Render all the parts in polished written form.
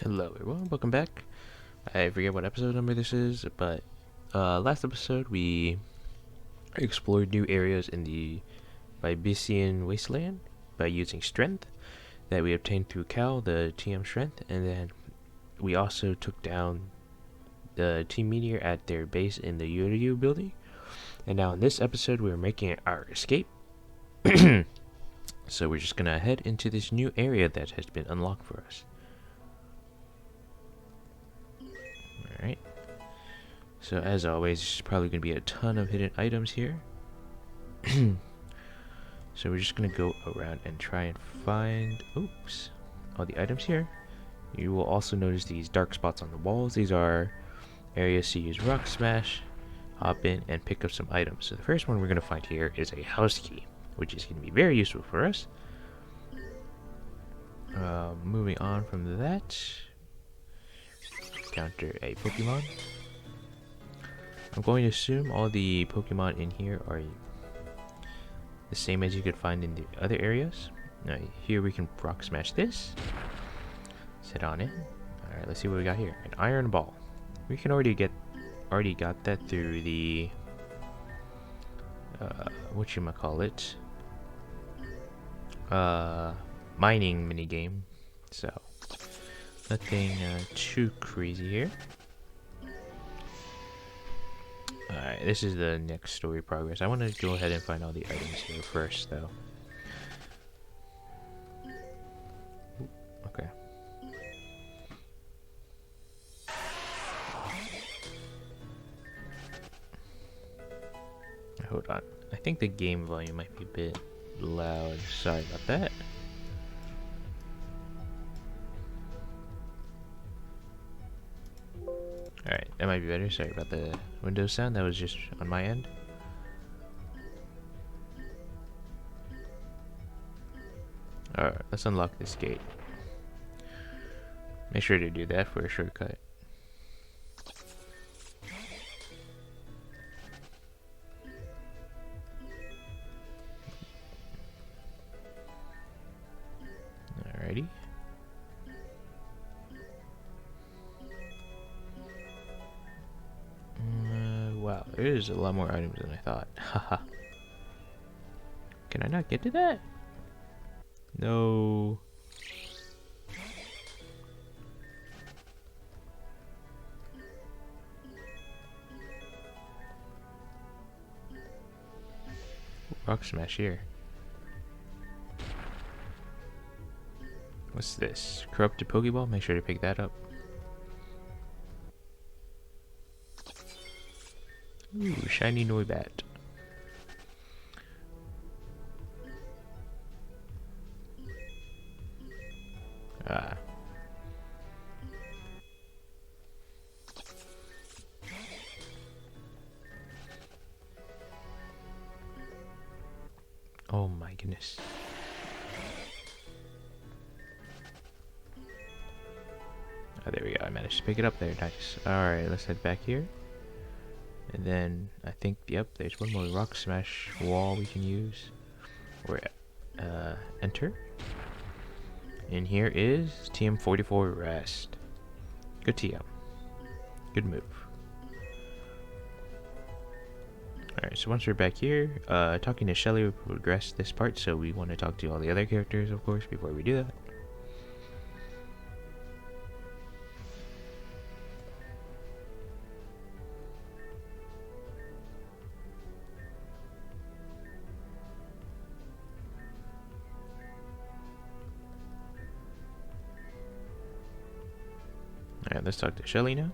Hello everyone, welcome back. I forget what episode number this is, but last episode we explored new areas in the Vibician Wasteland by using strength that we obtained through Cal, the TM strength, and then we also took down the Team Meteor at their base in the Yureyu building. And now in this episode we're making our escape. So we're just gonna head into this new area that has been unlocked for us. Alright. So as always, there's probably going to be a ton of hidden items here. So we're just going to go around and try and find, all the items here. You will also notice these dark spots on the walls. These are areas to use Rock Smash, hop in, and pick up some items. So the first one we're going to find here is a house key, which is going to be very useful for us. Moving on from that, encounter a Pokemon. I'm going to assume all the Pokemon in here are the same as you could find in the other areas. Now here we can Rock Smash this. Sit on it. Alright, let's see what we got here. An Iron Ball. We can already got that through the whatchamacallit? Mining minigame. So nothing too crazy here. Alright, this is the next story progress. I want to go ahead and find all the items here first, though. Ooh, okay. Hold on. I think the game volume might be a bit loud. Sorry about that. Alright, that might be better. Sorry about the Windows sound. That was just on my end. Alright, let's unlock this gate. Make sure to do that for a shortcut. Alrighty. Wow, there's a lot more items than I thought. Haha. Can I not get to that? No. Rock Smash here. What's this? Corrupted Pokeball? Make sure to pick that up. Ooh, shiny Noibat. Ah. Oh my goodness. Oh, there we go. I managed to pick it up there. Nice. Alright, let's head back here. And then, I think, yep, there's one more Rock Smash wall we can use. Or, enter. And here is TM44 Rest. Good TM. Good move. Alright, so once we're back here, talking to Shelly will progress this part, so we want to talk to all the other characters, of course, before we do that. Alright, let's talk to Shelly now.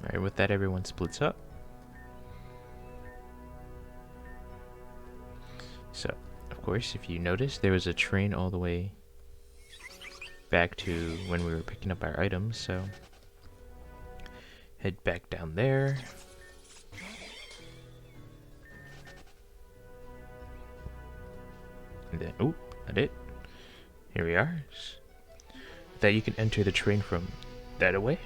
Alright, with that everyone splits up. So, of course, if you notice, there was a train all the way back to when we were picking up our items, so Head back down there. And then, oh, that it. Here we are. That you can enter the train from that away.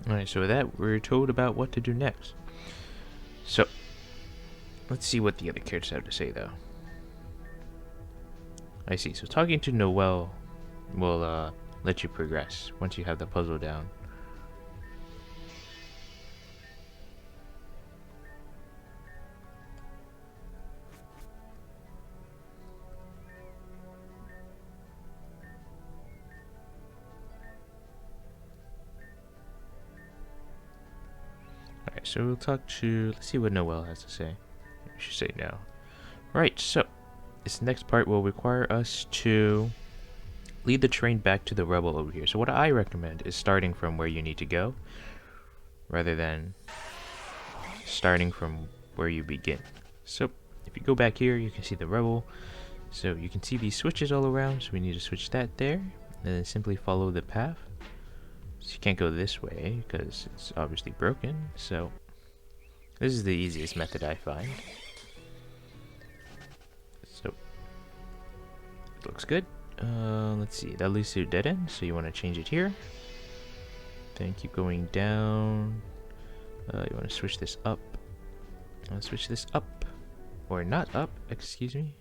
Alright, so with that, we're told about what to do next. So, let's see what the other characters have to say, though. I see. So talking to Noelle will let you progress once you have the puzzle down. Alright, so we'll talk to... Let's see what Noelle has to say. We should say no. Right, so this next part will require us to lead the train back to the rubble over here. So what I recommend is starting from where you need to go, rather than starting from where you begin. So if you go back here, you can see the rubble. So you can see these switches all around, so we need to switch that there, and then simply follow the path. So you can't go this way, because it's obviously broken, so this is the easiest method I find. So, it looks good. Let's see, that leads to a dead end, so you want to change it here. Then keep going down. You want to switch this up. Switch this up. Or not up, excuse me.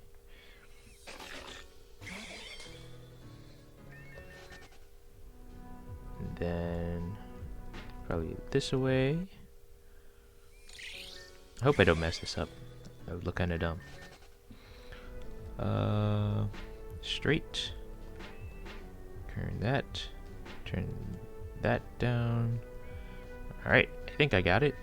And then probably this away. I hope I don't mess this up. That would look kind of dumb. Straight. Turn that down. Alright, I think I got it.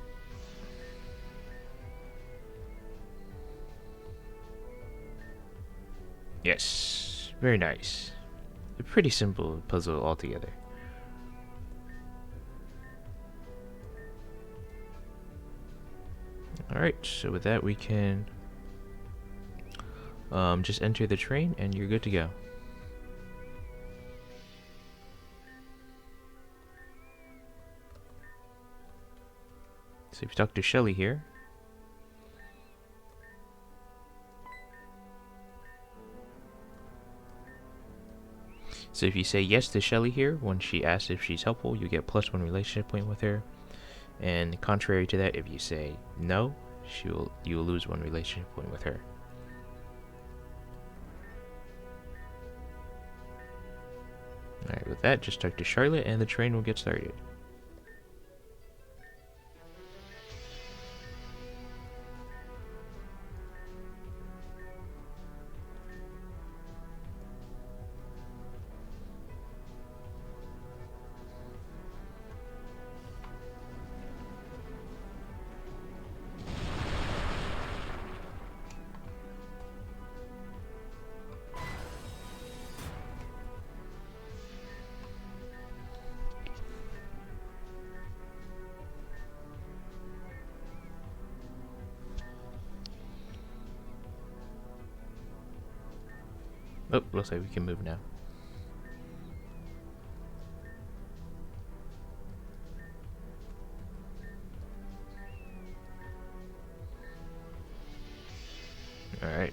Yes, very nice. A pretty simple puzzle altogether. Alright, so with that we can just enter the train and you're good to go. So if you talk to Shelly here, so if you say yes to Shelly here, when she asks if she's helpful, you get +1 relationship point with her. And contrary to that, if you say no, you will lose 1 relationship point with her. Alright, with that, just talk to Charlotte and the train will get started. Oh, looks like we can move now. Alright.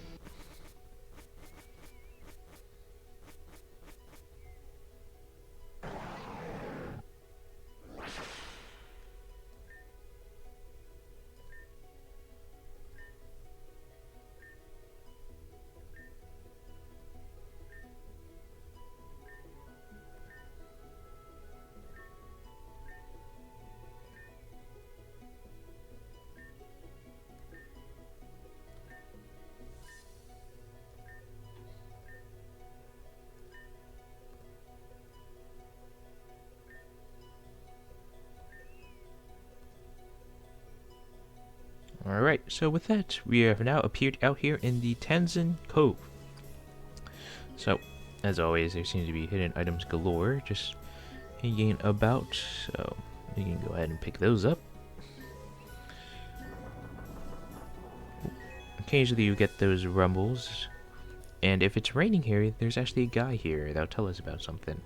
Alright, so with that, we have now appeared out here in the Tanzan Cove. So, as always, there seems to be hidden items galore just hanging about, so you can go ahead and pick those up. Occasionally you get those rumbles, and if it's raining here, there's actually a guy here that'll tell us about something.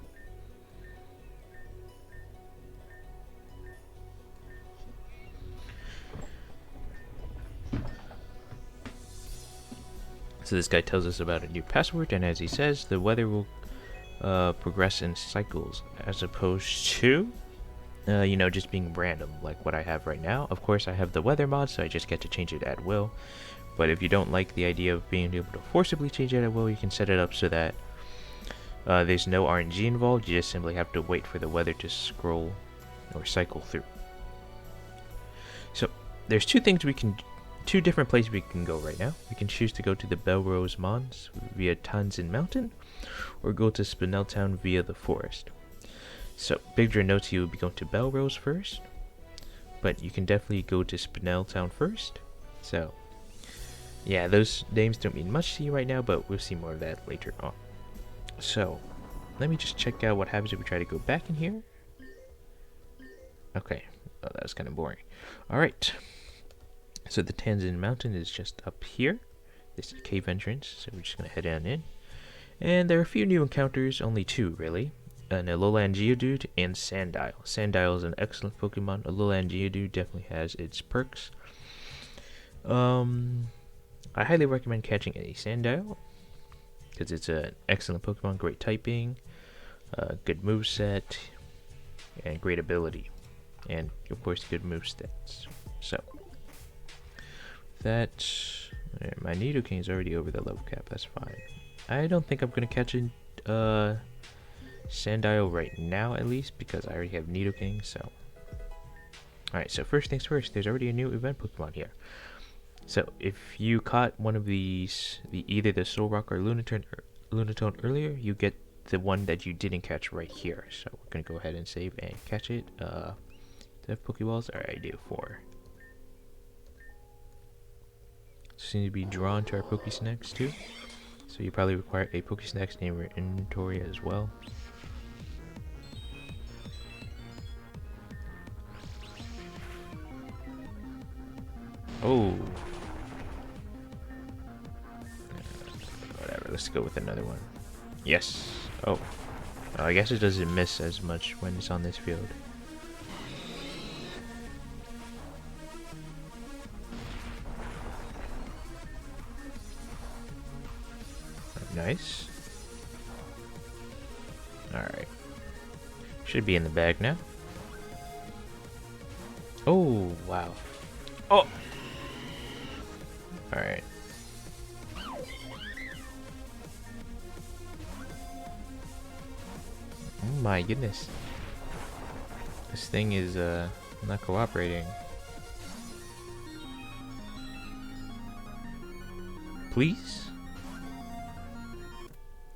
So this guy tells us about a new password, and as he says, the weather will progress in cycles, as opposed to, you know, just being random, like what I have right now. Of course, I have the weather mod, so I just get to change it at will. But if you don't like the idea of being able to forcibly change it at will, you can set it up so that there's no RNG involved. You just simply have to wait for the weather to scroll or cycle through. So there's two different places we can go right now. We can choose to go to the Belrose Mons via Tanzan Mountain, or go to Spinel Town via the forest. So Big notes you will be going to Belrose first, but you can definitely go to Spinel Town first. So yeah, those names don't mean much to you right now, but we'll see more of that later on. So let me just check out what happens if we try to go back in here. Okay, oh, that was kind of boring. Alright, so the Tanzan Mountain is just up here, this cave entrance, so we're just going to head on in. And there are a few new encounters, only two really. An Alolan Geodude and Sandile. Sandile is an excellent Pokemon. Alolan Geodude definitely has its perks. I highly recommend catching a Sandile, because it's an excellent Pokemon, great typing, good moveset, and great ability. And of course good move stats. So that my Nidoking is already over the level cap, that's fine. I don't think I'm gonna catch a Sandile right now, at least, because I already have Nidoking, so. Alright, so first things first, there's already a new event Pokemon here. So if you caught one of these, either the Solrock or Lunatone earlier, you get the one that you didn't catch right here. So we're gonna go ahead and save and catch it. Do I have Pokeballs? Alright, I do 4. Seem to be drawn to our Pokesnacks too. So you probably require a Pokesnacks in your inventory as well. Oh. Whatever, let's go with another one. Yes. Oh. I guess it doesn't miss as much when it's on this field. Nice. Alright. Should be in the bag now. Oh, wow. Oh! Alright. Oh my goodness. This thing is not cooperating. Please?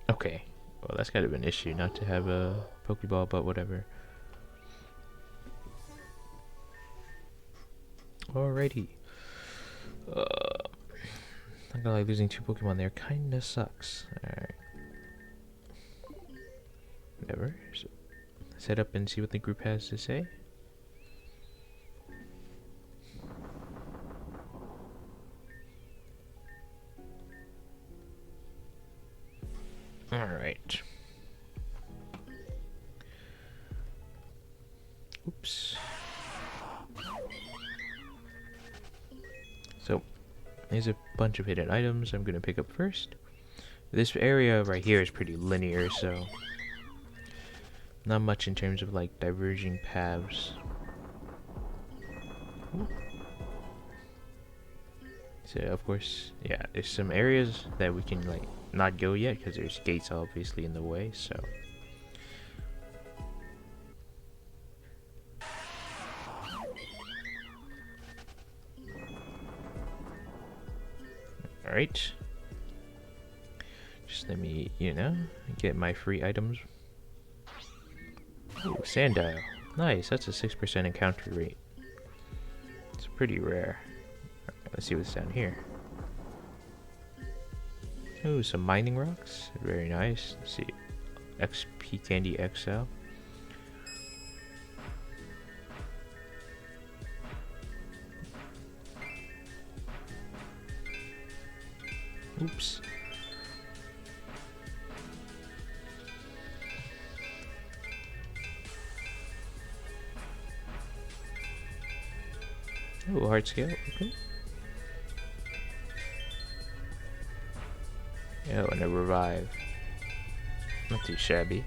Okay. Well, that's kind of an issue not to have a Pokeball, but whatever. Alrighty. Not gonna lie, losing 2 Pokemon there kinda sucks. Alright. Whatever. So, set up and see what the group has to say. Alright. Oops. So, there's a bunch of hidden items I'm gonna pick up first. This area right here is pretty linear, so not much in terms of like diverging paths. Ooh. So of course, yeah, there's some areas that we can like not go yet because there's gates obviously in the way, so. Alright. Just let me, you know, get my free items. Ooh, Sandile. Nice, that's a 6% encounter rate. It's pretty rare. Let's see what's down here. Oh, some mining rocks. Very nice. Let's see. XP Candy XL. Oops. Oh, hard scale. Okay. Oh, and a revive. Not too shabby.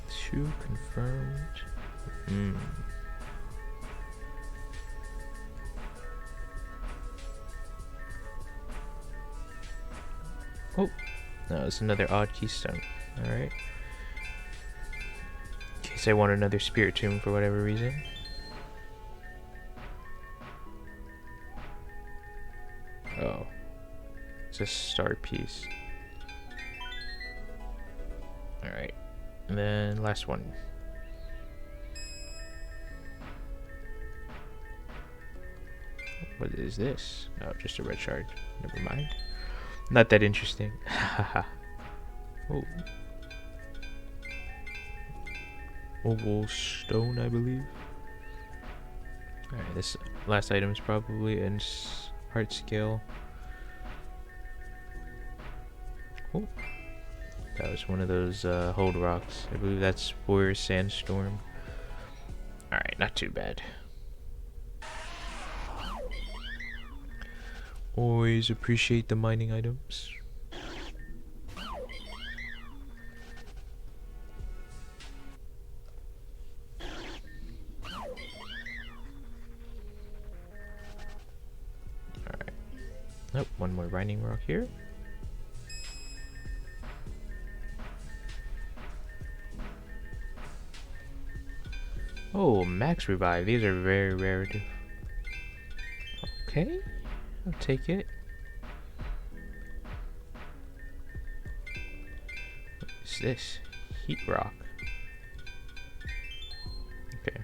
Two confirmed. Oh, no, it's another odd keystone. Alright. In case I want another spirit tomb for whatever reason. Oh. It's a star piece. Alright. And then last one. What is this? Oh, just a red shard. Never mind. Not that interesting. Haha. Oh. Oval stone, I believe. Alright, this last item is probably in heart scale. Oh. That was one of those hold rocks. I believe that's Spore Sandstorm. Alright, not too bad. Always appreciate the mining items. Alright. Oh, one more mining rock here. Oh, max revive. These are very rare. Okay. I'll take it. What is this? Heat rock. Okay.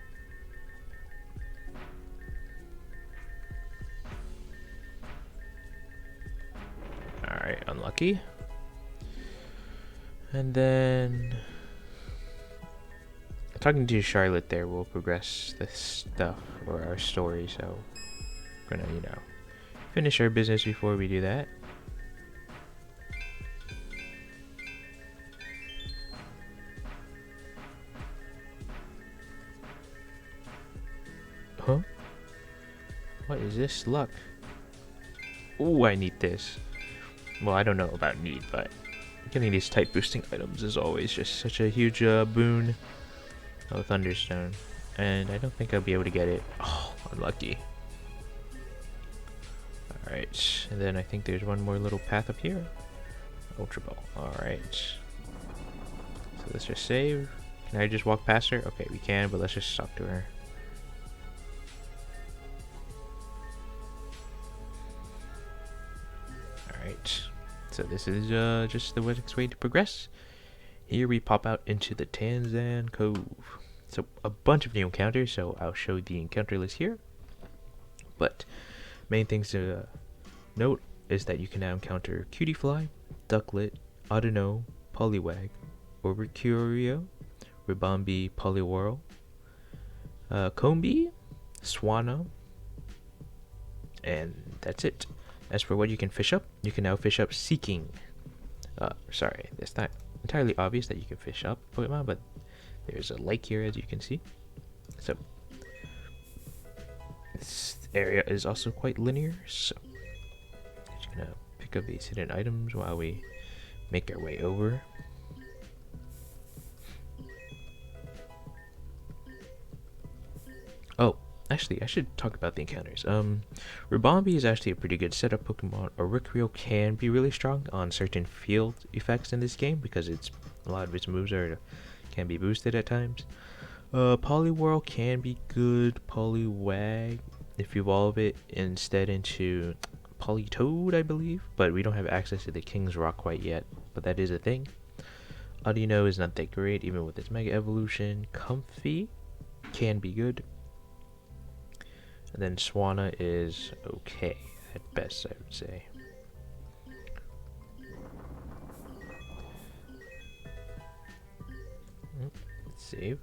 Alright, unlucky. And then talking to Charlotte there will progress this stuff or our story, so we're gonna, you know, finish our business before we do that. Huh? What is this? Luck. Ooh, I need this. Well, I don't know about need, but getting these type boosting items is always just such a huge boon. Oh, Thunderstone. And I don't think I'll be able to get it. Oh, unlucky. Alright, and then I think there's one more little path up here. Ultra Ball. Alright. So let's just save. Can I just walk past her? Okay, we can, but let's just talk to her. Alright. So this is just the next way to progress. Here we pop out into the Tanzan Cove. So a bunch of new encounters, so I'll show the encounter list here. But main things to note is that you can now encounter Cutiefly, Ducklet, Audino, Poliwag, Orbicurio, Ribombee, Poliwhirl, Combee, Swanna, and that's it. As for what you can fish up, you can now fish up Seeking. Sorry, it's not entirely obvious that you can fish up Pokemon, but there's a lake here, as you can see. So this area is also quite linear, so I'm just gonna pick up these hidden items while we make our way over. Oh, actually, I should talk about the encounters. Ribombee is actually a pretty good setup Pokemon. Oricorio can be really strong on certain field effects in this game because a lot of its moves can be boosted at times. Poliwhirl can be good. Poliwag, if you evolve it instead into Politoed, I believe, but we don't have access to the King's Rock quite yet, but that is a thing. Audino is not that great, even with its Mega Evolution. Comfy can be good. And then Swanna is okay, at best, I would say. Let's save.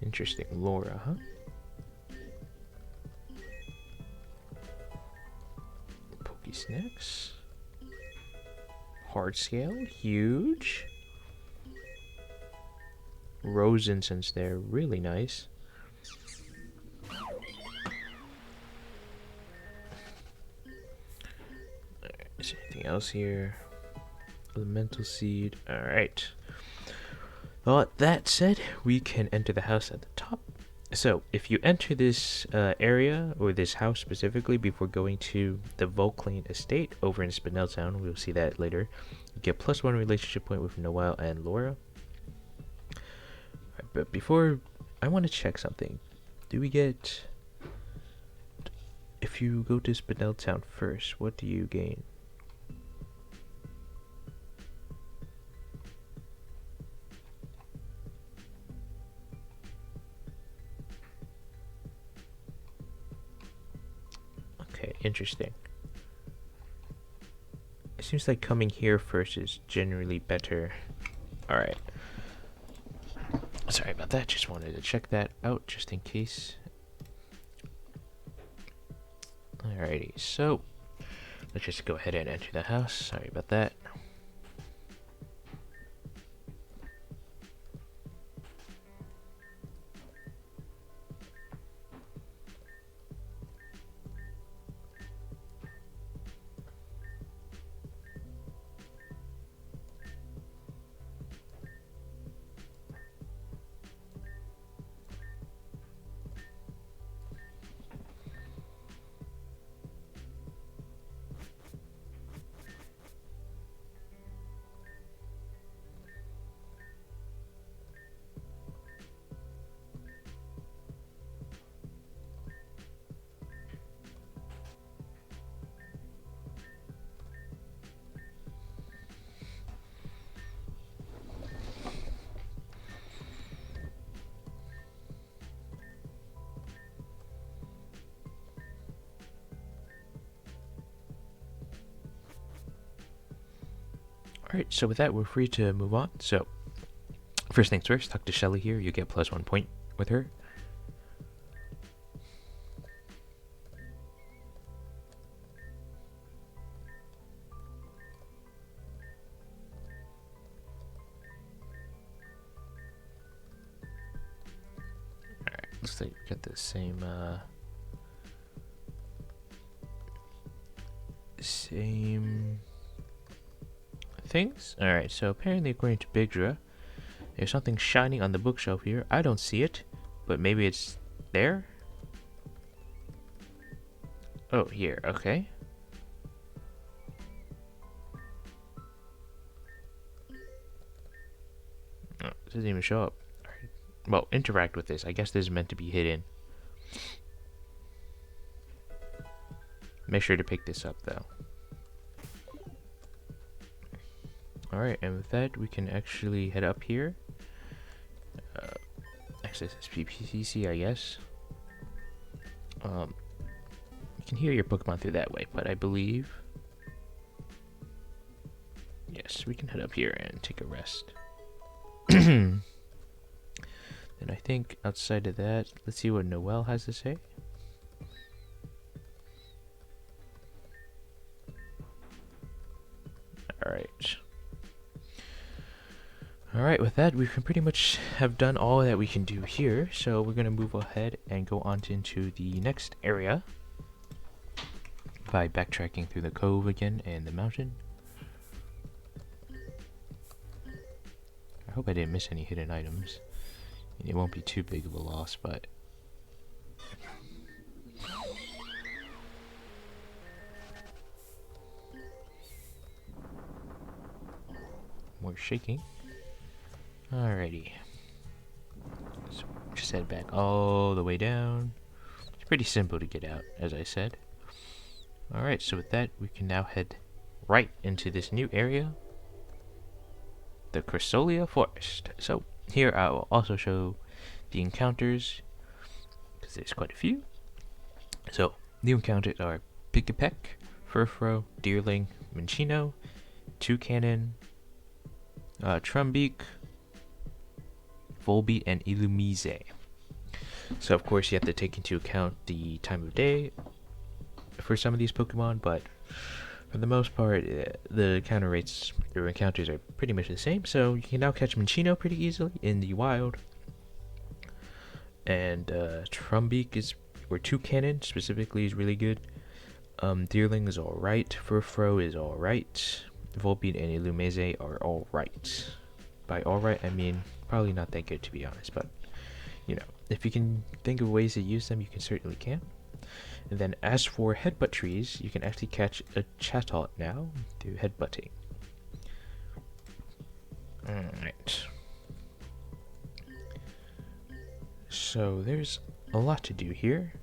Interesting. Laura, huh? Pokesnacks. Hard scale. Huge. Rose incense there. Really nice. Is there anything else here? Elemental seed. Alright. Well, that said, we can enter the house at the top. So, if you enter this area, or this house specifically, before going to the Volclane Estate over in Spinel Town, we'll see that later, you get +1 relationship point with Noelle and Laura. Right, but before, I want to check something. Do we get... If you go to Spinel Town first, what do you gain? Okay, interesting. It seems like coming here first is generally better. Alright. Sorry about that, just wanted to check that out just in case. Alrighty, so let's just go ahead and enter the house. Sorry about that. Alright, so with that, we're free to move on. So, first things first, talk to Shelly here. You get +1 point with her. Alright, looks like we got the same, same things. Alright, so apparently according to Bigdra, there's something shining on the bookshelf here. I don't see it, but maybe it's there? Oh, here, okay. Oh, it doesn't even show up. Alright. Well, interact with this. I guess this is meant to be hidden. Make sure to pick this up, though. Alright, and with that, we can actually head up here. Access SPPC, I guess. You can hear your Pokemon through that way, but I believe... Yes, we can head up here and take a rest. Then I think outside of that, let's see what Noelle has to say. Alright. Alright, with that, we can pretty much have done all that we can do here, so we're going to move ahead and go on into the next area by backtracking through the cove again and the mountain. I hope I didn't miss any hidden items. It won't be too big of a loss, but... More shaking. Alrighty. So just head back all the way down. It's pretty simple to get out, as I said. Alright, so with that, we can now head right into this new area, the Chrysolia Forest. So here I will also show the encounters, because there's quite a few. So new encounters are Pikipek, Furfro, Deerling, Minchino, Toucanon, Trumbeak, Volbeat, and Eeveelutions. So of course you have to take into account the time of day for some of these Pokemon, but for the most part, the counter rates or encounters are pretty much the same. So you can now catch Minchino pretty easily in the wild, and Trumbeak or Toucanon specifically is really good. Deerling is alright, Furfro is alright, Volbeat and Eeveelutions are alright. By alright, I mean probably not that good, to be honest, but you know, if you can think of ways to use them, you can certainly can. And then as for headbutt trees, you can actually catch a Chatot now through headbutting. Alright. So there's a lot to do here.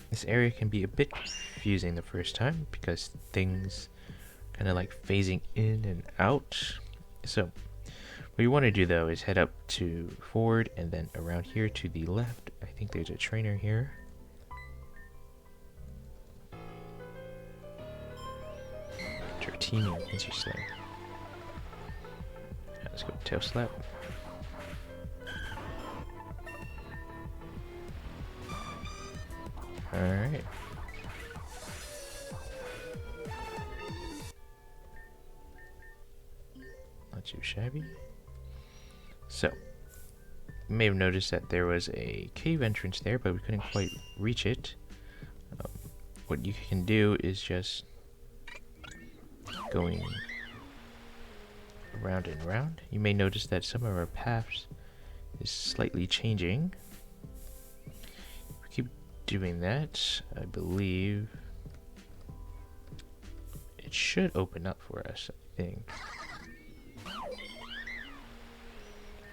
This area can be a bit confusing the first time because things kind of like phasing in and out. So what you want to do though is head up to forward and then around here to the left. I think there's a trainer here. Tertinium, interesting. Let's go tail slap. Alright. Not too shabby. So, you may have noticed that there was a cave entrance there, but we couldn't quite reach it. What you can do is just going round and round. You may notice that some of our paths is slightly changing. If we keep doing that, I believe it should open up for us, I think.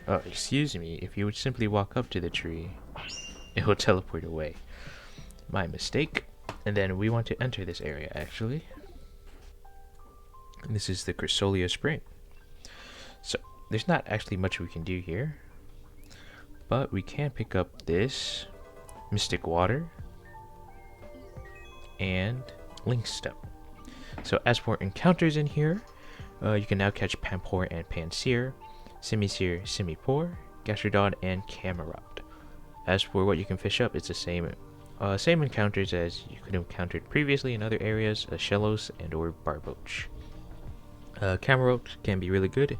Oh, excuse me, if you would simply walk up to the tree, it will teleport away. My mistake. And then we want to enter this area, actually. And this is the Chrysolia Spring. So, there's not actually much we can do here. But we can pick up this Mystic Water and Link Stone. So, as for encounters in here, you can now catch Pampor and Pansear, Simisear, Simipour, Gastrodon, and Camerod. As for what you can fish up, it's the same encounters as you could have encountered previously in other areas, Shellos and or Barboach. Camerod can be really good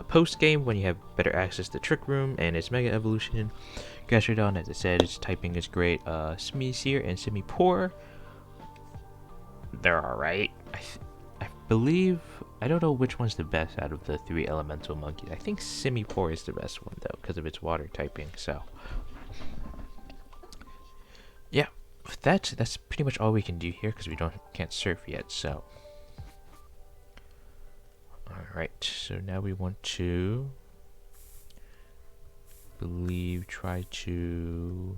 post-game when you have better access to Trick Room and its Mega Evolution. Gastrodon, as I said, its typing is great. Simisear and Simipour, they're alright. I believe, I don't know which one's the best out of the three elemental monkeys. I think Simipour is the best one though, because of its water typing. So, yeah, that's pretty much all we can do here because we can't surf yet. So, all right. So now we want to, try to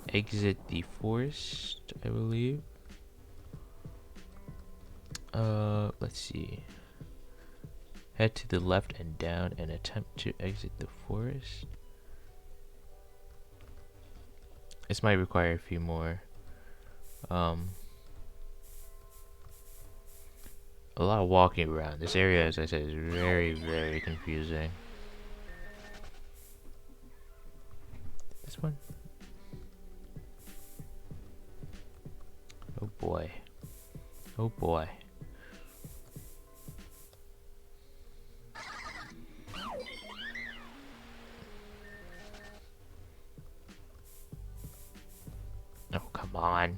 exit the forest, I believe. Let's see. Head to the left and down and attempt to exit the forest. This might require a few more. A lot of walking around. This area, as I said, is very, very confusing. This one? Oh boy. Oh boy. Oh, come on.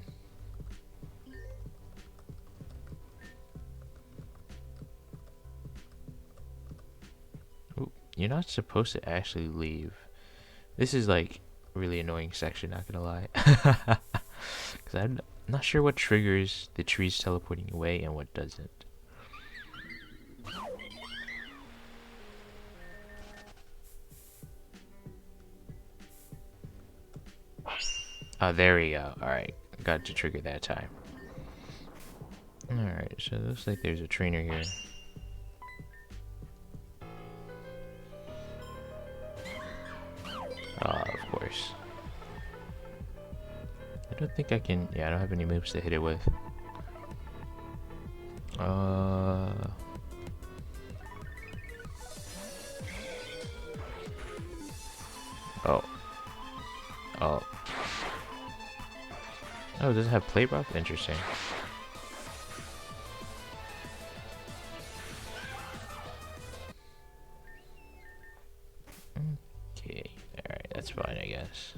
Ooh, you're not supposed to actually leave. This is like a really annoying section, not gonna lie. Because I'm not sure what triggers the trees teleporting away and what doesn't. Oh, there we go. Alright, got to trigger that time. Alright, so it looks like there's a trainer here. Of course. I don't think I can... Yeah, I don't have any moves to hit it with. Oh. Oh. Oh, does it have play rough? Interesting. Okay. Alright, that's fine, I guess.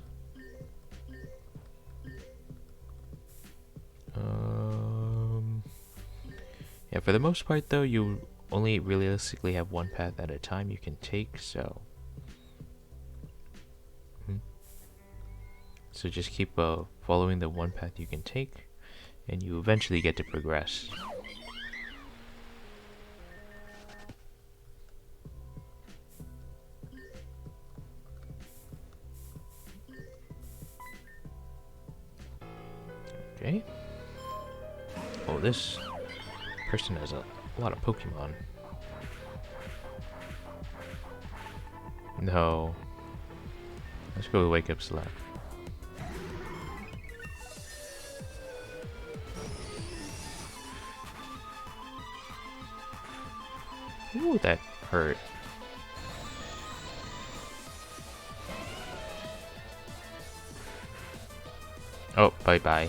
Yeah, for the most part though, you only realistically have one path at a time you can take, so... So just keep following the one path you can take, and you eventually get to progress. Okay. Oh, this person has a lot of Pokemon. No. Let's go wake up Slap. Ooh, that hurt. Oh, bye-bye.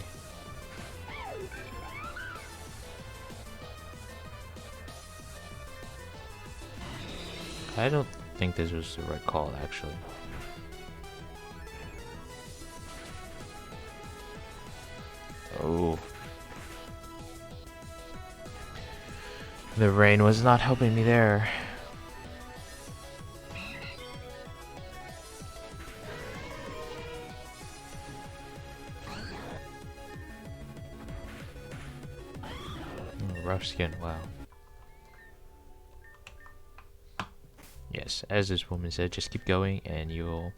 I don't think this was the right call, actually. Oh. The rain was not helping me there. Rough skin, wow. Yes, as this woman said, just keep going and you'll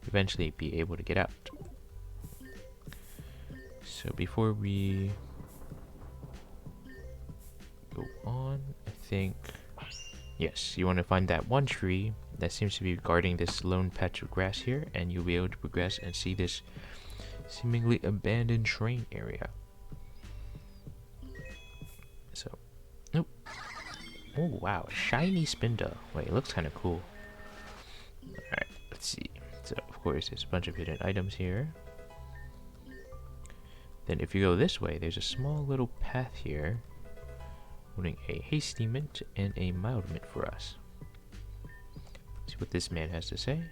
eventually be able to get out. So before we go on, I think, yes, you want to find that one tree that seems to be guarding this lone patch of grass here, and you'll be able to progress and see this seemingly abandoned train area. So, nope. Oh wow, shiny Spinda. Wait, it looks kind of cool. Alright, let's see. So, of course, there's a bunch of hidden items here. Then if you go this way, there's a small little path here holding a hasty mint and a mild mint for us. See what this man has to say.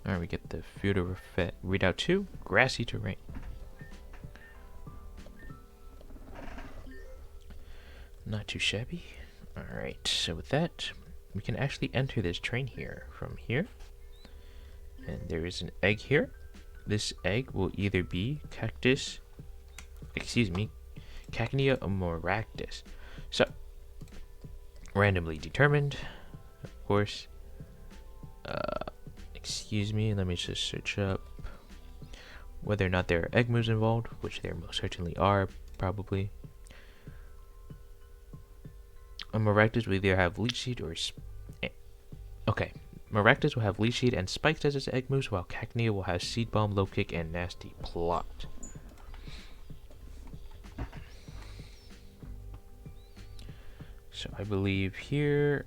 Alright, we get the Readout 2, Grassy terrain. Not too shabby. Alright, so with that, we can actually enter this train here from here. And there is an egg here. This egg will either be Cacnea or Maractus. So, randomly determined, of course. Excuse me, let me just search up whether or not there are egg moves involved, which there most certainly are, probably. Maractus will either have Leech Seed or... Okay, Maractus will have Leech Seed and Spikes as its egg moves, while Cacnea will have Seed Bomb, Low Kick, and Nasty Plot. So I believe here...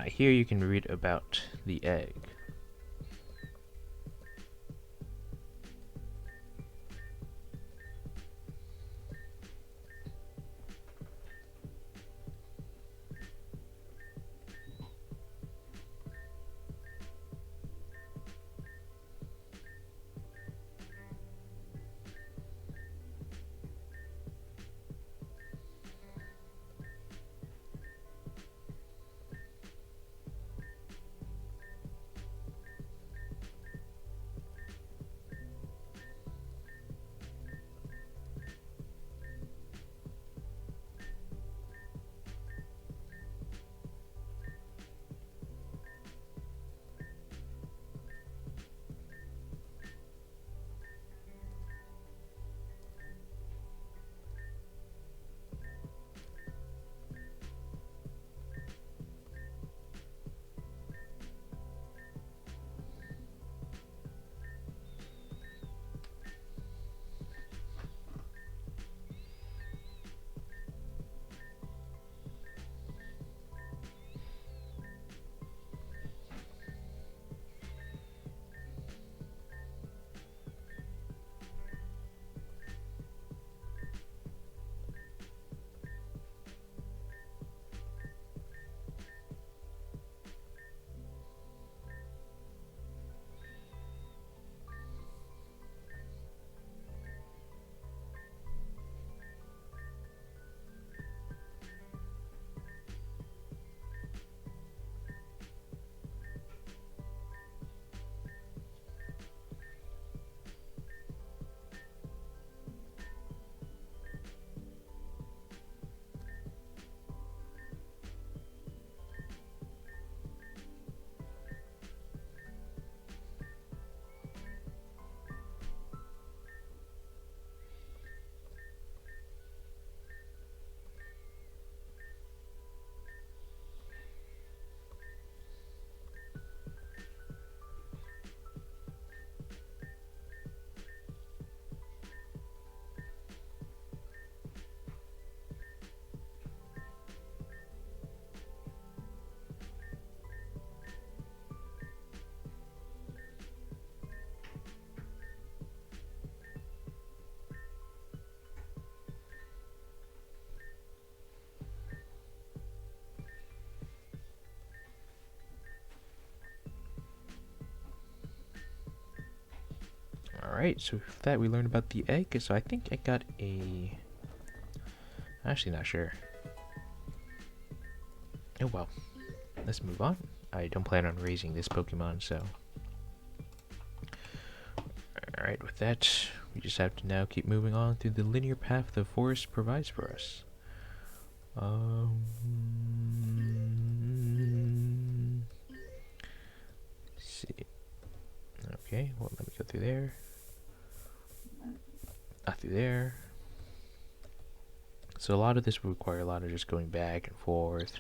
here you can read about the egg. Alright, so with that we learned about the egg. So I think I got a... I'm actually not sure. Oh well. Let's move on. I don't plan on raising this Pokemon, so... Alright, with that, we just have to now keep moving on through the linear path the forest provides for us. Let's see. Okay, well, let me go through there. Not through there. So a lot of this will require a lot of just going back and forth.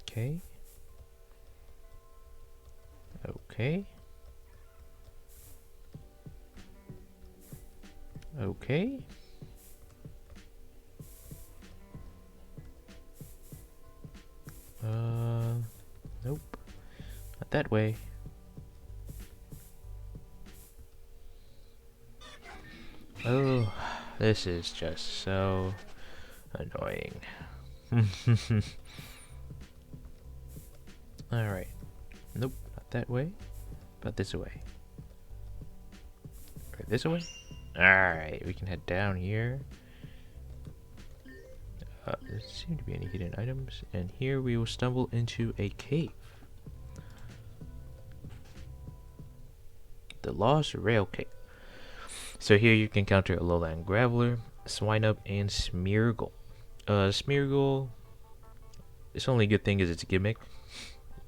Okay. Okay. Okay. Nope. Not that way. Oh, this is just so annoying. Alright. Nope, not that way. But this way. Right, this way? Alright, we can head down here. There seem to be any hidden items. And here we will stumble into a cave. The Lost Rail Cave. So here you can encounter a lowland graveler, Swinub, and Smeargle. Smeargle, its only good thing is its gimmick,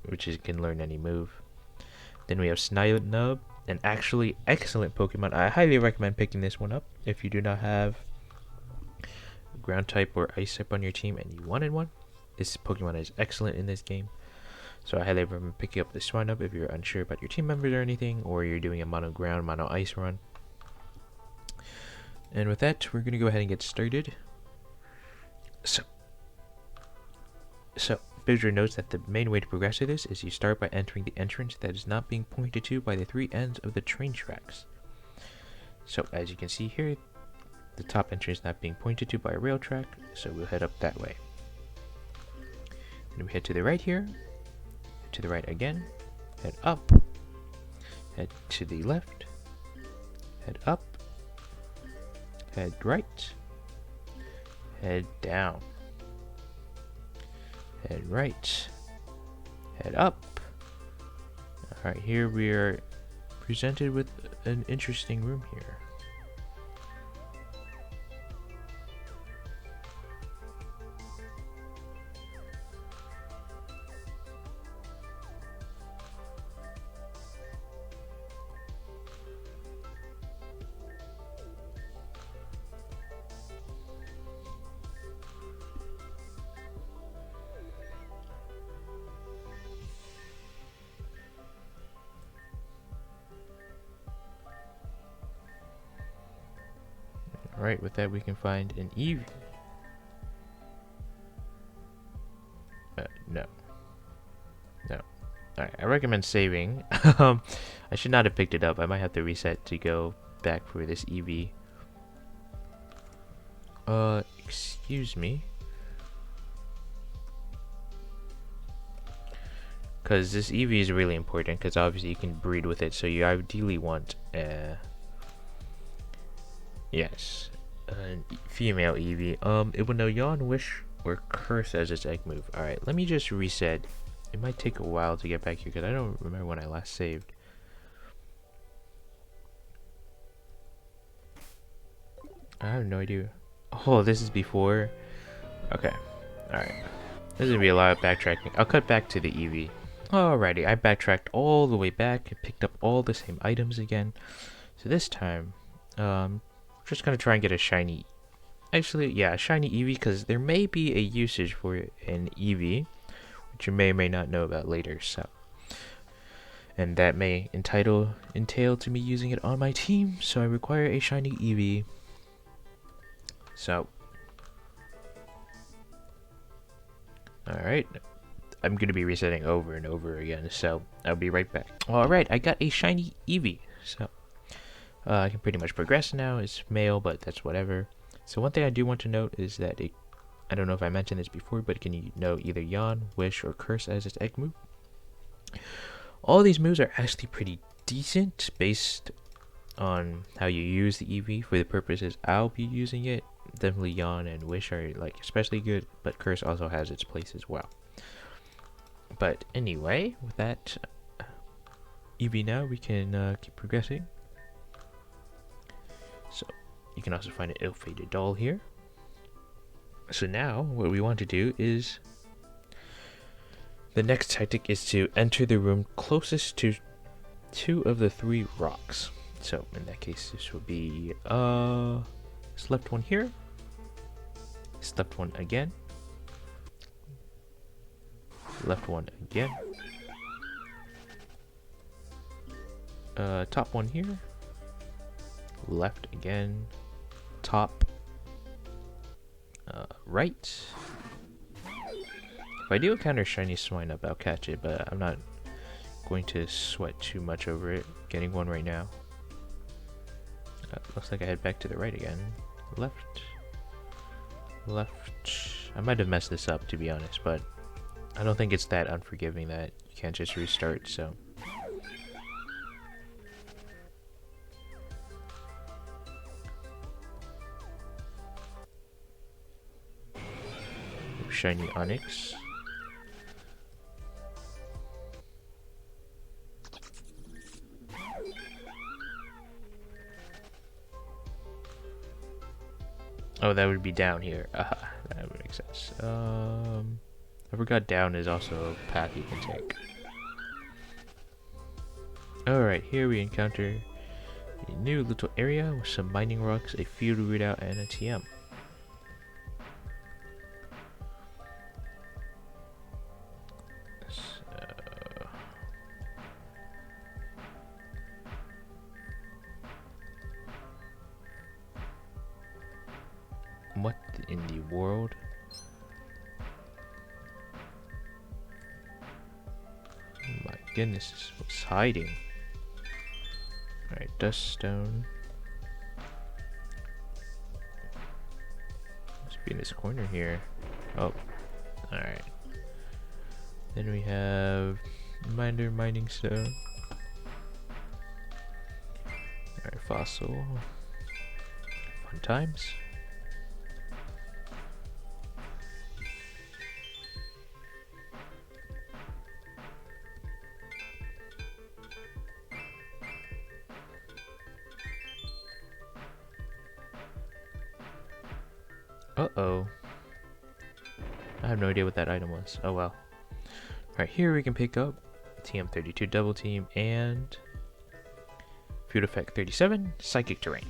which is it can learn any move. Then we have Snub, an actually excellent Pokemon. I highly recommend picking this one up if you do not have ground type or ice type on your team and you wanted one. This Pokemon is excellent in this game. So I highly recommend picking up the Swinub if you're unsure about your team members or anything, or you're doing a mono ground, mono ice run. And with that, we're going to go ahead and get started. So Bidger notes that the main way to progress through this is you start by entering the entrance that is not being pointed to by the three ends of the train tracks. So as you can see here, the top entrance is not being pointed to by a rail track, so we'll head up that way. And we head to the right here, to the right again, head up, head to the left, head up, head right, head down, head right, head up. Alright, here we are presented with an interesting room here. Alright, with that we can find an Eevee. No. Alright, I recommend saving. I should not have picked it up. I might have to reset to go back for this Eevee. Excuse me. Because this Eevee is really important, because obviously you can breed with it, so you ideally want yes, female Eevee. It will know Yawn, Wish, or Curse as its egg move. Alright, let me just reset. It might take a while to get back here because I don't remember when I last saved. I have no idea. Oh, this is before? Okay, alright. This is gonna be a lot of backtracking. I'll cut back to the Eevee. Alrighty, I backtracked all the way back and picked up all the same items again. So this time, just gonna try and get a shiny. Actually, yeah, a shiny Eevee, because there may be a usage for an Eevee, which you may or may not know about later. So, and that may entail to me using it on my team. So I require a shiny Eevee. So, all right. I'm gonna be resetting over and over again, so I'll be right back. Alright, I got a shiny Eevee, so I can pretty much progress now. It's male, but that's whatever. So one thing I do want to note is that it I don't know if I mentioned this before, but it can know either Yawn, Wish, or Curse as its egg move. All these moves are actually pretty decent based on how you use the Eevee. For the purposes I'll be using it, definitely Yawn and Wish are like especially good, but Curse also has its place as well. But anyway, with that Eevee now, we can keep progressing. So you can also find an ill-fated doll here. So now what we want to do is, the next tactic is to enter the room closest to 2 of the 3 rocks. So in that case, this would be this left one here, this left one again, left one again, top one here, left again, top, right. If I do encounter shiny Swinub, I'll catch it, but I'm not going to sweat too much over it. Getting one right now. Looks like I head back to the right again. Left. Left. I might have messed this up, to be honest, but I don't think it's that unforgiving that you can't just restart, so. Shiny Onyx. Oh, that would be down here. That would make sense. I forgot down is also a path you can take. Alright, here we encounter a new little area with some mining rocks, a field readout, and a TM. What in the world? Oh my goodness, what's hiding? Alright, dust stone. Must be in this corner here. Oh, alright. Then we have mining stone. Alright, fossil. Fun times. Uh-oh. I have no idea what that item was. Oh well. Alright, here we can pick up TM32 Double Team and Field Effect 37 Psychic Terrain.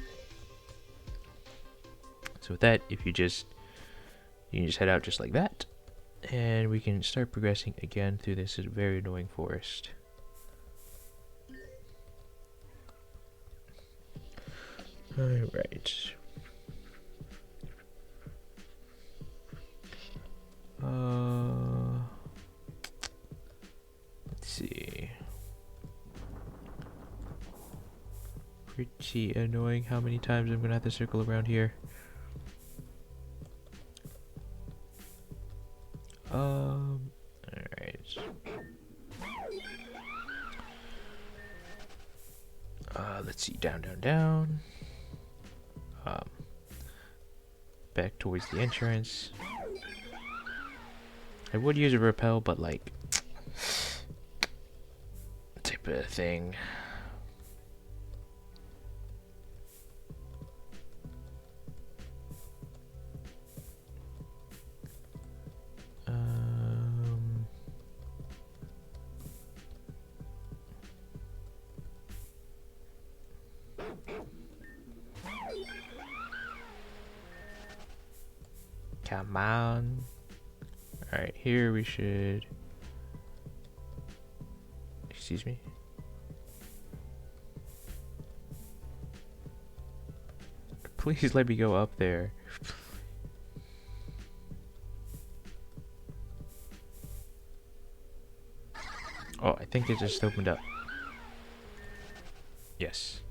So with that, if you can just head out just like that, and we can start progressing again through this very annoying forest. Alright. Let's see. Pretty annoying how many times I'm gonna have to circle around here. Alright. Let's see, down. Back towards the entrance. I would use a repel, but like type of thing. Come on. Alright, here we should... Excuse me? Please let me go up there. Oh, I think it just opened up. Yes.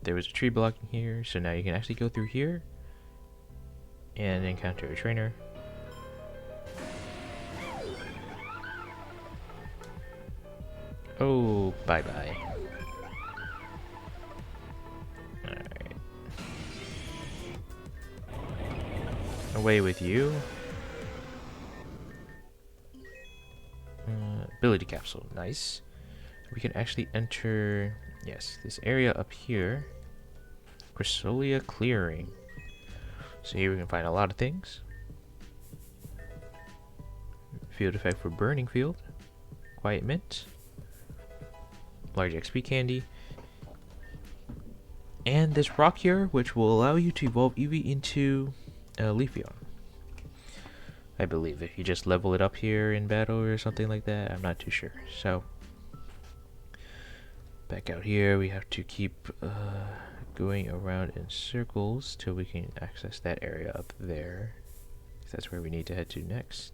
There was a tree blocking here, so now you can actually go through here and encounter a trainer. Oh, bye-bye. Alright. Away with you. Ability capsule, nice. We can actually enter, yes, this area up here. Chrysolia clearing. So here we can find a lot of things. Field effect for burning field. Quiet mint. Large XP candy. And this rock here, which will allow you to evolve Eevee into Leafeon. I believe if you just level it up here in battle or something like that, I'm not too sure. So, back out here, we have to keep going around in circles till we can access that area up there. That's where we need to head to next.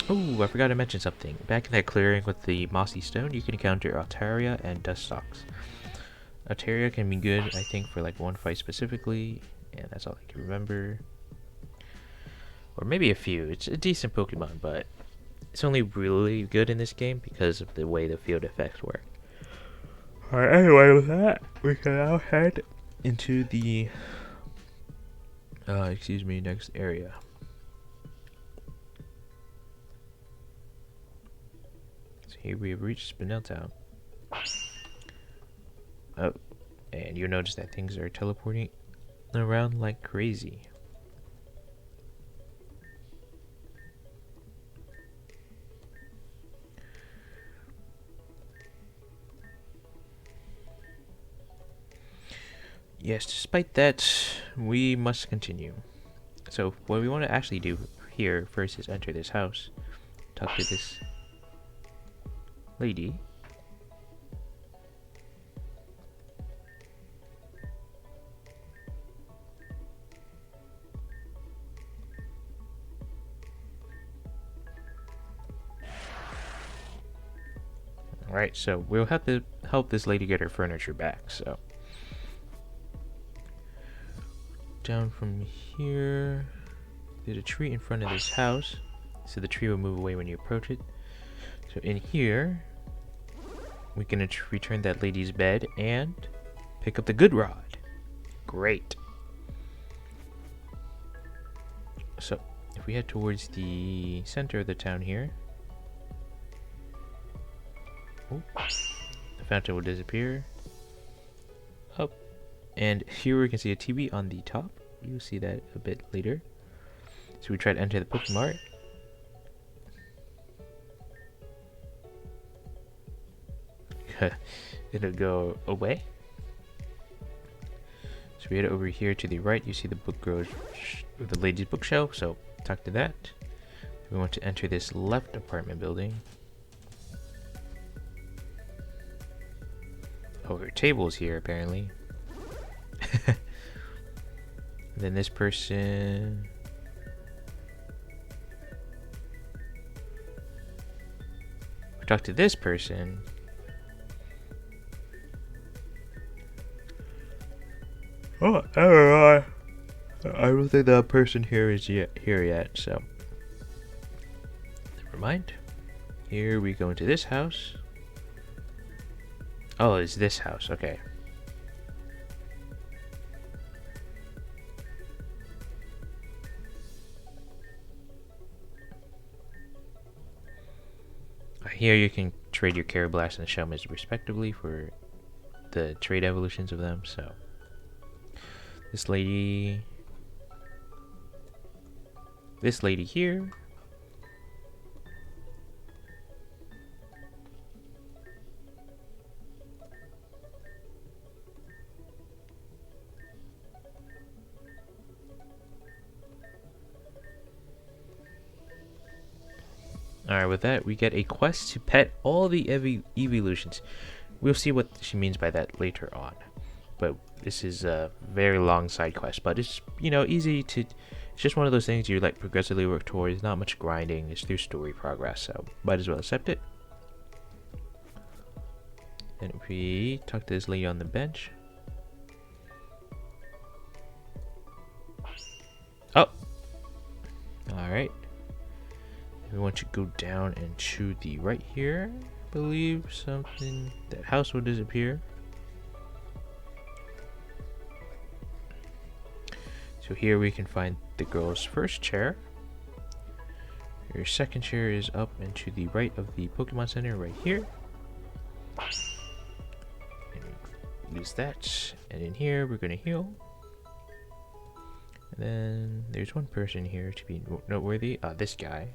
Oh, I forgot to mention something. Back in that clearing with the mossy stone, you can encounter Altaria and Dustox. Altaria can be good, I think, for like one fight specifically, and that's all I can remember. Or maybe a few. It's a decent Pokemon, but it's only really good in this game because of the way the field effects work. Alright, anyway, with that, we can now head into the next area. So here we have reached Spinel Town. Oh, and you notice that things are teleporting around like crazy. Yes, despite that, we must continue. So, what we want to actually do here first is enter this house, talk to this lady. Alright, so we'll have to help this lady get her furniture back, so. Down from here, there's a tree in front of this house, so the tree will move away when you approach it. So in here, we can return that lady's bed and pick up the good rod. Great. So, if we head towards the center of the town here, the fountain will disappear. Up. And here we can see a TV on the top. You'll see that a bit later. So we try to enter the Pokemart. It'll go away. So we head over here to the right. You see the the lady's bookshelf. So talk to that. We want to enter this left apartment building. Oh, her table's here apparently. Then this person. Talk to this person. Oh, I don't think that person here is here yet, so never mind. Here we go into this house. Oh, it's this house, okay. Here you can trade your Carablast and Shelmet respectively for the trade evolutions of them, so. This lady here. Alright, with that, we get a quest to pet all the Eeveelutions. We'll see what she means by that later on. But this is a very long side quest, but it's, you know, easy to. It's just one of those things you like progressively work towards. Not much grinding. It's through story progress, so might as well accept it. Then we talk to this lady on the bench. Oh, all right. We want to go down and to the right here. I believe something, that house will disappear. So here we can find the girl's first chair. Your second chair is up and to the right of the Pokemon Center right here. And use that. And in here we're gonna heal. And then there's one person here to be noteworthy. This guy.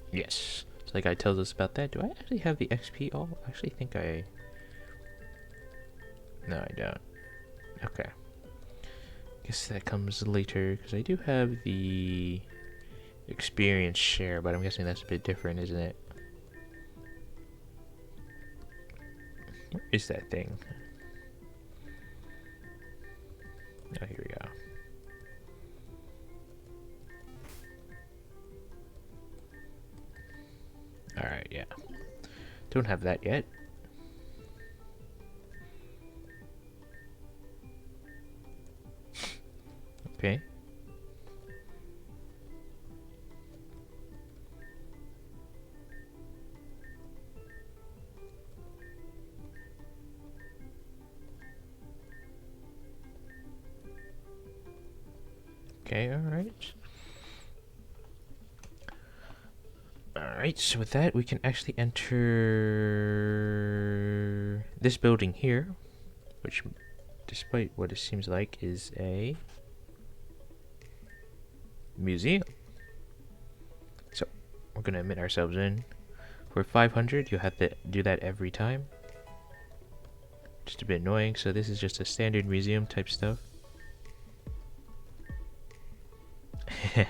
Yes. So the guy tells us about that. Do I actually have the XP all? I actually think I... No, I don't. Okay. Guess that comes later, because I do have the experience share, but I'm guessing that's a bit different, isn't it? Where is that thing? Oh, here we go. Alright, yeah. Don't have that yet. Okay. Okay, alright. Alright, so with that, we can actually enter this building here, which, despite what it seems like, is a museum. So, we're gonna admit ourselves in. For 500, you'll have to do that every time. Just a bit annoying, so this is just a standard museum type stuff. A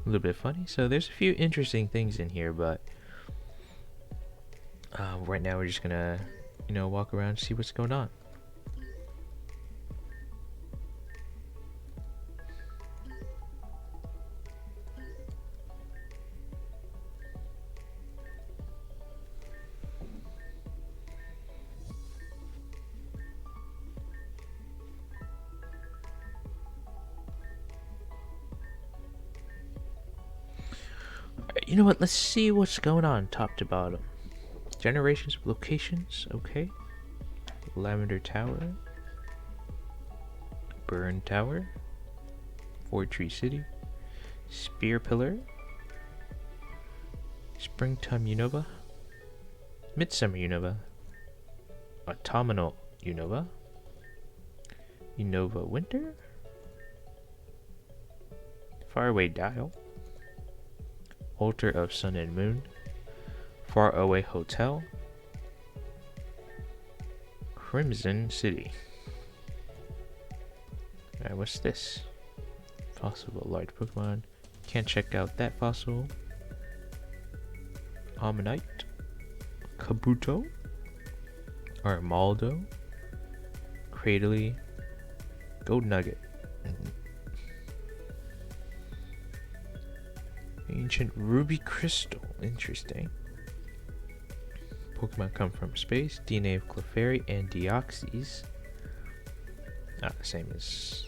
little bit funny. So there's a few interesting things in here, but right now we're just gonna, walk around and see what's going on. You know what? Let's see what's going on top to bottom. Generations of locations. Okay. Lavender Tower. Burn Tower. Fort Tree City. Spear Pillar. Springtime Unova. Midsummer Unova. Autumnal Unova. Unova Winter. Faraway Dial. Altar of Sun and Moon. Far Away Hotel. Crimson City. Alright, what's this? Fossil of a large Pokemon. Can't check out that fossil. Ammonite. Kabuto. Armaldo. Cradley. Gold Nugget. Ancient Ruby Crystal. Interesting. Pokemon come from space. DNA of Clefairy and Deoxys. Not the same as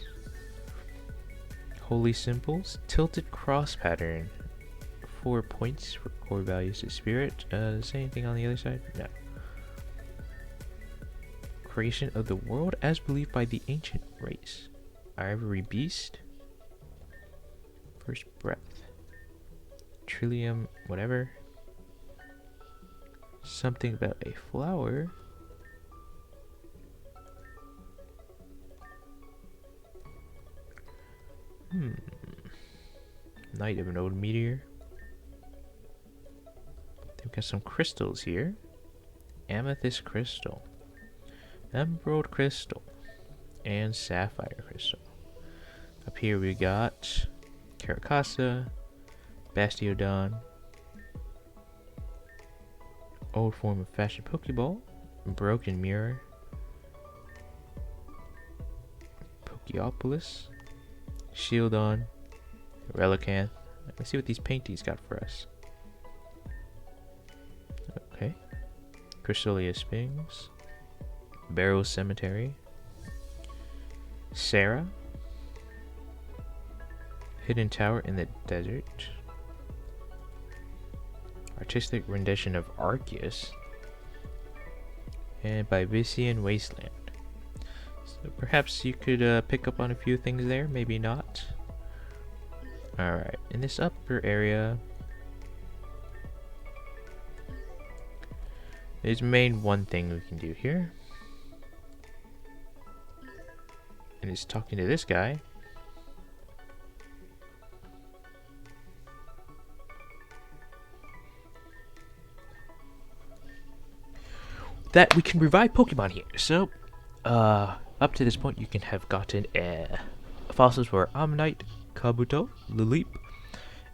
Holy Symbols. Tilted Cross Pattern. 4 points for core values to Spirit. Is anything on the other side? No. Creation of the world as believed by the ancient race. Ivory Beast. First Breath. Trillium, whatever. Something about a flower. Night of an old meteor. We've got some crystals here. Amethyst crystal. Emerald crystal. And sapphire crystal. Up here we got Caracasa. Bastiodon. Old form of fashion Pokeball. Broken Mirror. Pokeopolis. Shieldon. Relicanth. Let's see what these paintings got for us. Okay. Chrysolia Spings. Barrow Cemetery, Sarah, Hidden Tower in the Desert, Artistic Rendition of Arceus, and Bibician Wasteland. So perhaps you could pick up on a few things there, maybe not. Alright, in this upper area, there's main one thing we can do here. And it's talking to this guy. That we can revive Pokemon here. So, up to this point, you can have gotten fossils for Ammonite, Kabuto, Lileep,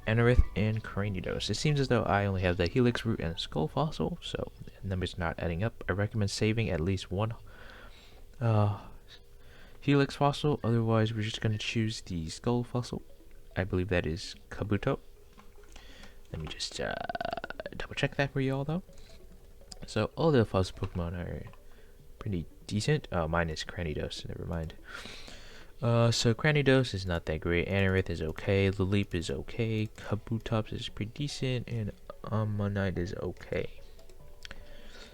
Anorith, and Cranidos. It seems as though I only have the Helix Root and Skull fossil, so the number's not adding up. I recommend saving at least one Helix fossil, otherwise we're just going to choose the Skull fossil. I believe that is Kabuto. Let me just double check that for y'all though. So all the fossil Pokemon are pretty decent. Oh, mine is Cranidos, never mind. So Cranidos is not that great, Anorith is okay, Lileep is okay, Kabutops is pretty decent, and Ammonite is okay.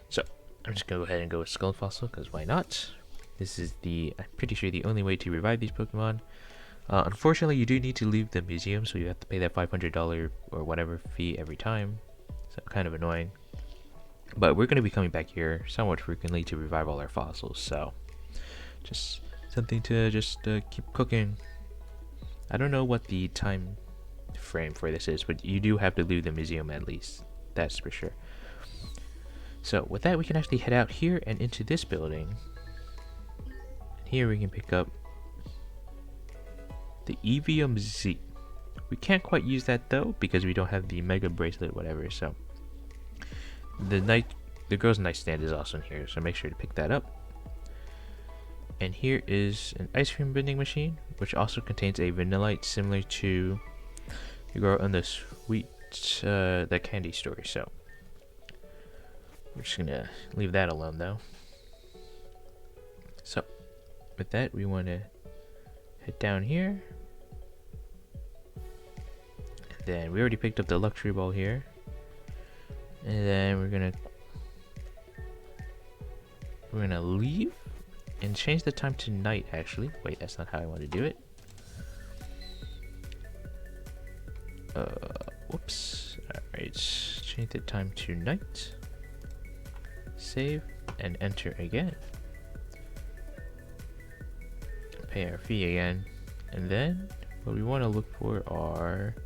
So I'm just gonna go ahead and go with Skull Fossil, because why not? This is I'm pretty sure the only way to revive these Pokemon. Unfortunately, you do need to leave the museum, so you have to pay that $500 or whatever fee every time. So kind of annoying. But we're going to be coming back here somewhat frequently to revive all our fossils, so just something to just keep cooking. I don't know what the time frame for this is, but you do have to leave the museum at least. That's for sure. So with that, we can actually head out here and into this building. Here we can pick up the Eevium-Z. We can't quite use that though because we don't have the Mega Bracelet, whatever. So the girl's nightstand is also in here, so make sure to pick that up. And here is an ice cream vending machine, which also contains a Vanillite similar to the girl in the sweet the candy story. So we're just gonna leave that alone though. So with that, we want to head down here. And then we already picked up the luxury ball here. And then we're gonna leave and change the time to night actually. Wait, that's not how I want to do it. Whoops. Alright, change the time to night. Save and enter again. Pay our fee again. And then what we want to look for are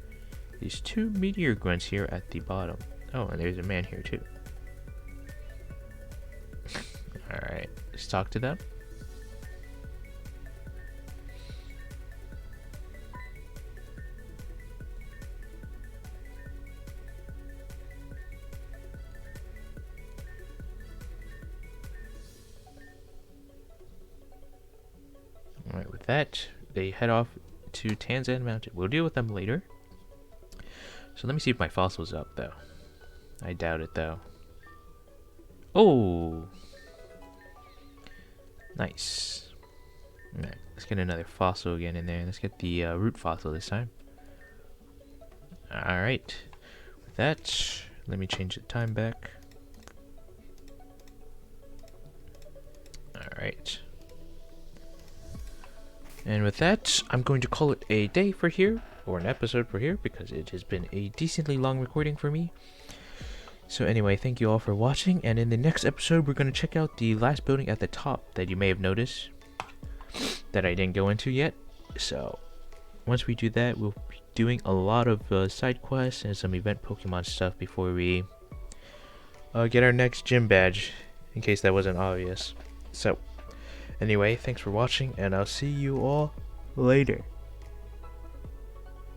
these two meteor grunts here at the bottom. Oh, and there's a man here too. Alright, let's talk to them. Alright, with that, they head off to Tanzan Mountain. We'll deal with them later. So let me see if my fossil's up though. I doubt it though. Oh! Nice. Alright, let's get another fossil again in there. Let's get the root fossil this time. Alright. With that, let me change the time back. Alright. And with that, I'm going to call it a day for here, or an episode for here, because it has been a decently long recording for me. So anyway, thank you all for watching, and in the next episode, we're going to check out the last building at the top that you may have noticed that I didn't go into yet. So once we do that, we'll be doing a lot of side quests and some event Pokemon stuff before we get our next gym badge, in case that wasn't obvious. So anyway, thanks for watching, and I'll see you all later.